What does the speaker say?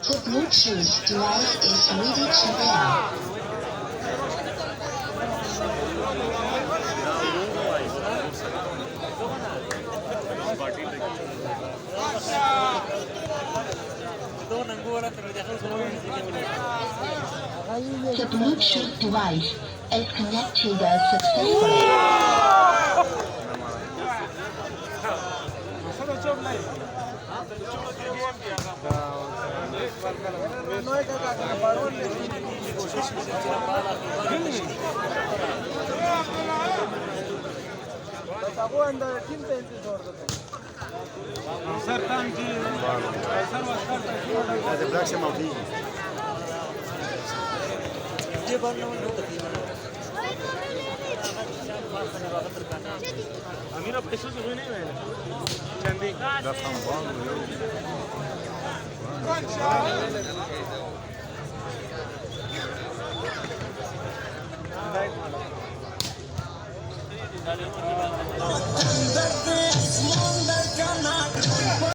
The Bluetooth device is ready to pair. The Bluetooth device is connected successfully.